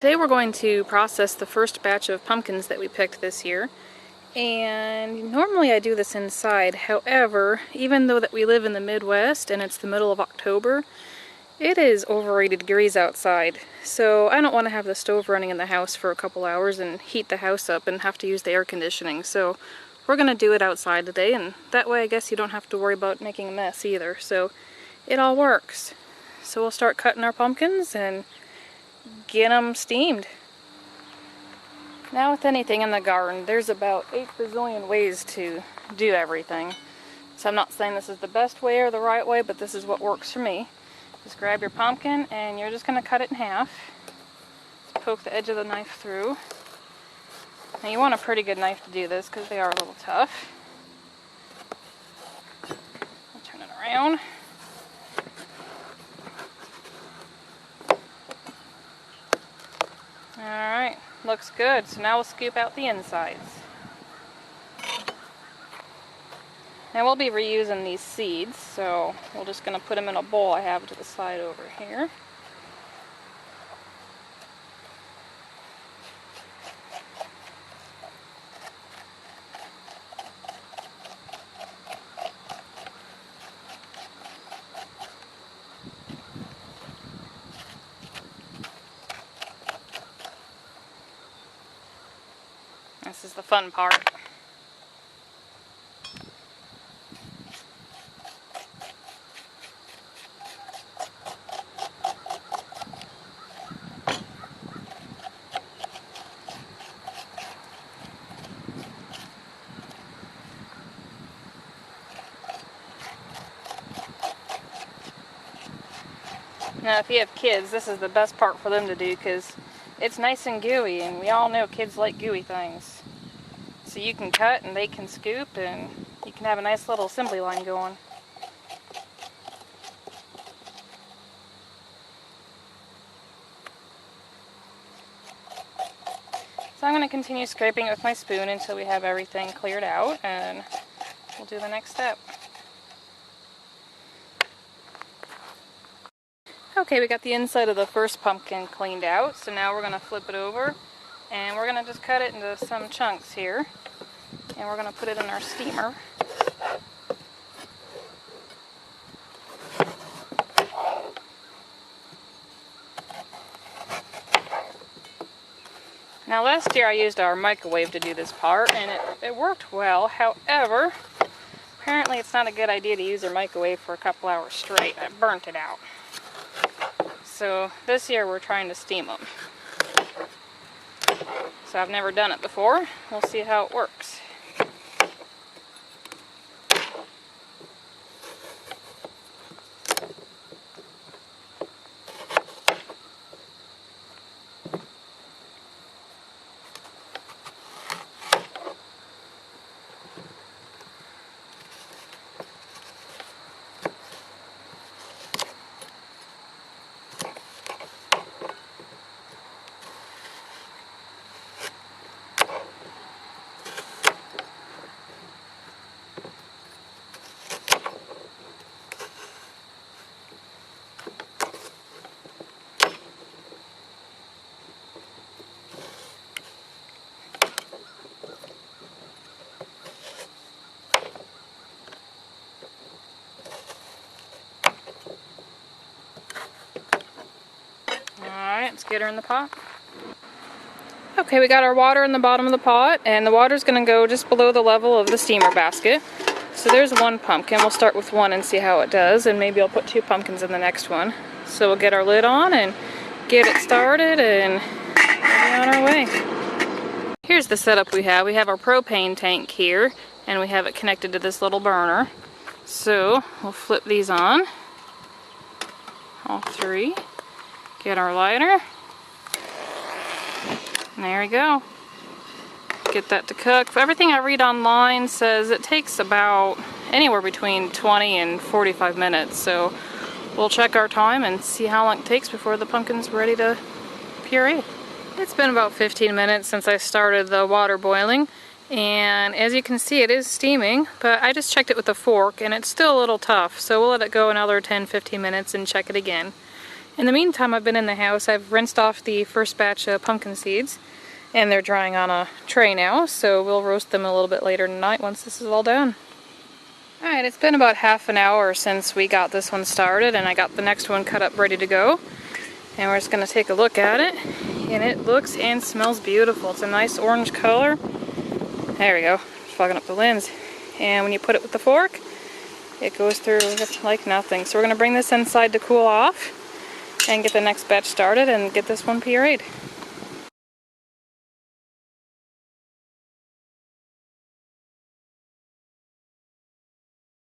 Today we're going to process the first batch of pumpkins that we picked this year. And normally I do this inside. However, even though that we live in the Midwest and it's the middle of October, it is over 80 degrees outside. So I don't want to have the stove running in the house for a couple hours and heat the house up and have to use the air conditioning. So we're going to do it outside today, and that way I guess you don't have to worry about making a mess either. So it all works. So we'll start cutting our pumpkins and get them steamed. Now with anything in the garden, there's about 8 bazillion ways to do everything. So I'm not saying this is the best way or the right way, but this is what works for me. Just grab your pumpkin and you're just going to cut it in half. Just poke the edge of the knife through. Now you want a pretty good knife to do this because they are a little tough. I'll turn it around. Alright, looks good. So now we'll scoop out the insides. Now we'll be reusing these seeds, so we're just going to put them in a bowl I have to the side over here. This is the fun part. Now if you have kids, this is the best part for them to do because it's nice and gooey, and we all know kids like gooey things. So you can cut and they can scoop, and you can have a nice little assembly line going. So I'm going to continue scraping it with my spoon until we have everything cleared out, and we'll do the next step. Okay, we got the inside of the first pumpkin cleaned out, so now we're going to flip it over and we're going to just cut it into some chunks here, and we're going to put it in our steamer. Now last year I used our microwave to do this part, and it worked well. However, apparently it's not a good idea to use your microwave for a couple hours straight. I burnt it out. So this year we're trying to steam them. So I've never done it before. We'll see how it works. Alright, let's get her in the pot. Okay, we got our water in the bottom of the pot, and the water's going to go just below the level of the steamer basket. So there's one pumpkin. We'll start with one and see how it does, and maybe I'll put 2 pumpkins in the next one. So we'll get our lid on and get it started, and we'll be on our way. Here's the setup we have. We have our propane tank here, and we have it connected to this little burner. So we'll flip these on, all 3. Get our lighter. And there we go. Get that to cook. Everything I read online says it takes about anywhere between 20 and 45 minutes. So we'll check our time and see how long it takes before the pumpkin's ready to puree. It's been about 15 minutes since I started the water boiling, and as you can see it is steaming, but I just checked it with a fork and it's still a little tough, so we'll let it go another 10-15 minutes and check it again. In the meantime, I've been in the house. I've rinsed off the first batch of pumpkin seeds, and they're drying on a tray now, so we'll roast them a little bit later tonight once this is all done. Alright, it's been about half an hour since we got this one started, and I got the next one cut up ready to go. And we're just going to take a look at it, and it looks and smells beautiful. It's a nice orange color. There we go, fogging up the lens. And when you put it with the fork, it goes through like nothing. So we're going to bring this inside to cool off and get the next batch started and get this one pureed.